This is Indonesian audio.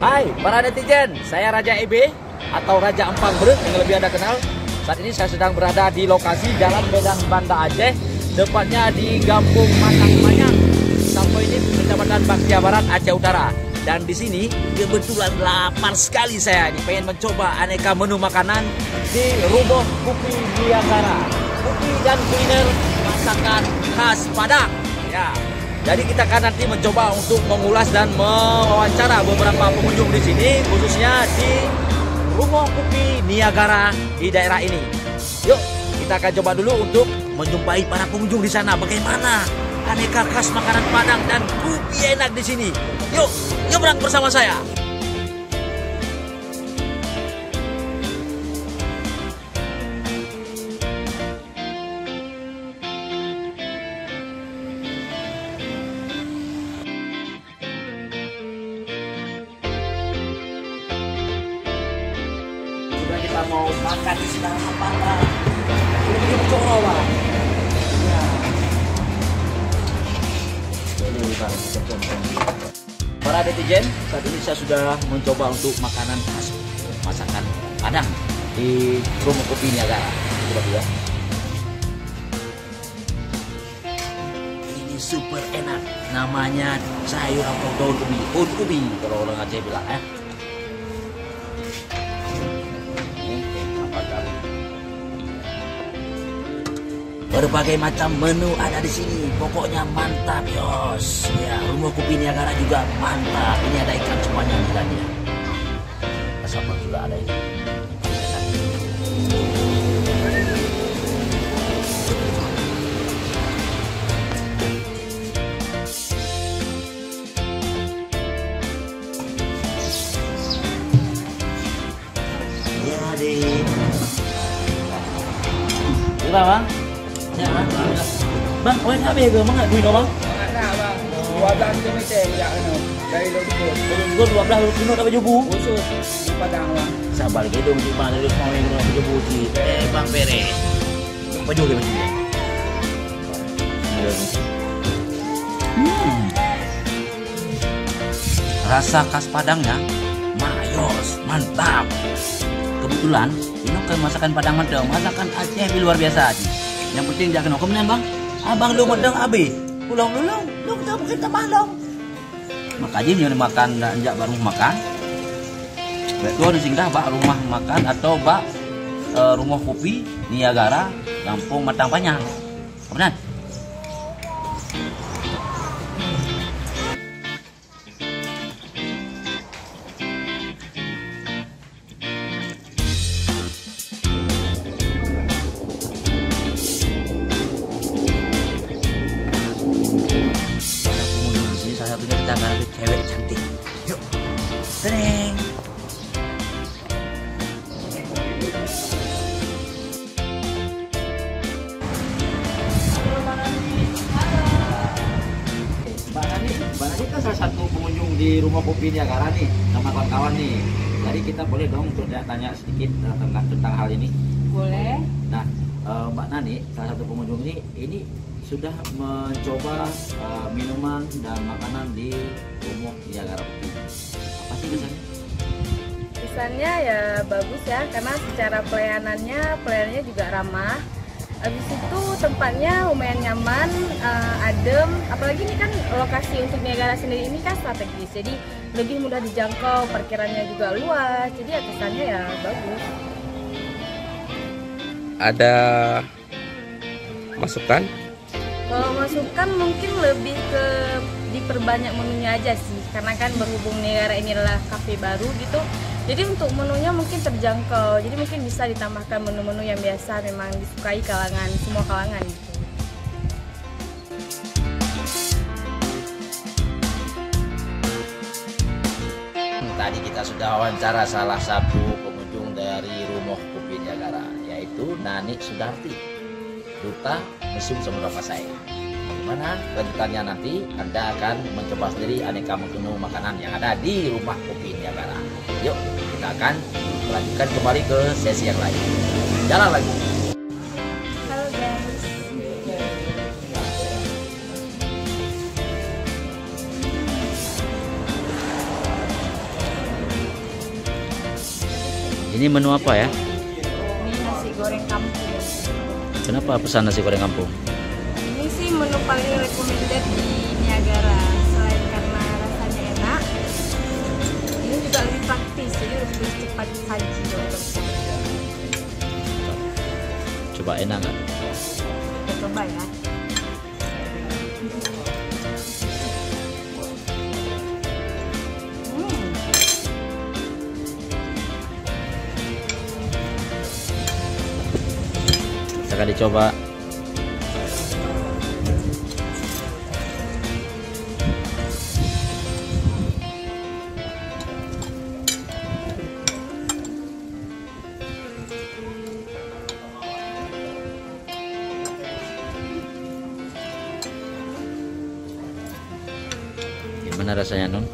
Hai para netizen, saya Raja EB atau Raja Empang Brek yang lebih Anda kenal. Saat ini saya sedang berada di lokasi Jalan Medan Banda Aceh, tepatnya di Kampung Matang Manyang, Sampo ini Kecamatan Baktia Barat, Aceh Utara. Dan di sini kebetulan lapar sekali saya ini, pengen mencoba aneka menu makanan di Rumah Kopi Niagara. Kopi dan kuliner masakan khas Padang. Ya. Jadi kita akan nanti mencoba untuk mengulas dan mewawancara beberapa pengunjung di sini, khususnya di Rumah Kopi Niagara di daerah ini. Yuk, kita akan coba dulu untuk menjumpai para pengunjung di sana. Bagaimana aneka khas makanan Padang dan kopi enak di sini. Yuk, nyebrang bersama saya. Kita mau makan di sekitar apa? Ini coro lah. Ya. Para netizen, saat ini saya sudah mencoba untuk makanan khas masakan Padang di Rumah Kopi Niagara. Coba ya. Ini super enak. Namanya sayur atau daun ubi. Daun ubi kalau orang Aceh bilang Berbagai macam menu ada di sini. Pokoknya mantap, yos. Ya, Rumah Kopi Niagara juga mantap. Ini ada ikan semuanya di dalamnya. Sama juga ada ini. Ya, deh. Gila, Bang? Ya, bang, kau nak bega bang nak duit bang? Nak bang, 12 km ya anu. Dari Lodipur. Gua 12 kilo dapat jubu. Khusus di Padang bang. Sabar gitu untuk bang dari semua yang dapat jubu di bang Pere. Baju dia baju. Rasa khas Padangnya, mayos, mantap. Kebetulan ini kan masakan Padang mantap, masakan Aceh luar biasa. Yang penting jangan kemudian bang, abang lu medang abe, pulang lu kita mungkin tambah long. Makanya dia makan jak baru makan. Betul singgah bak rumah makan atau bak Rumah Kopi Niagara, Kampung Matang Manyang. Kemudian. Satunya kita akan ambil cewek cantik. Yuk, teneng. Halo Mbak Nani kan salah satu pengunjung di Rumah Kopi Niagara nih, sama kawan-kawan nih. Jadi kita boleh dong untuk tanya sedikit tentang hal ini. Boleh. Nah, Mbak Nani, salah satu pengunjung ini sudah mencoba minuman dan makanan di Rumah Niagara Kopi. Apa sih kesannya? Kesannya ya bagus ya, karena secara pelayanannya juga ramah. Habis itu tempatnya lumayan nyaman, adem. Apalagi ini kan lokasi untuk Niagara sendiri ini kan strategis, jadi lebih mudah dijangkau, parkirannya juga luas. Jadi ya kesannya ya bagus. Ada masukan? Kalau masukan mungkin lebih ke diperbanyak menunya aja sih, karena kan berhubung Niagara ini adalah kafe baru gitu, jadi untuk menunya mungkin terjangkau, jadi mungkin bisa ditambahkan menu-menu yang biasa memang disukai semua kalangan gitu. Tadi kita sudah wawancara salah satu pengunjung dari Rumah Kopi Niagara, yaitu Nani Sudarti, Duta Mesum Samudra Pasai. Bagaimana kelanjutannya nanti Anda akan mencoba sendiri aneka menu makanan yang ada di Rumah Kopi Niagara. Yuk, kita akan melanjutkan kembali ke sesi yang lain. Jalan lagi. Halo guys. Ini menu apa ya? Ini nasi goreng kampung. Kenapa pesan nasi goreng kampung? Ini sih menu paling recommended di Niagara. Selain karena rasanya enak, ini juga lebih praktis, jadi lebih cepat saji. Coba enak nggak? Kita coba ya. Sekali dicoba. Gimana rasanya, Nun?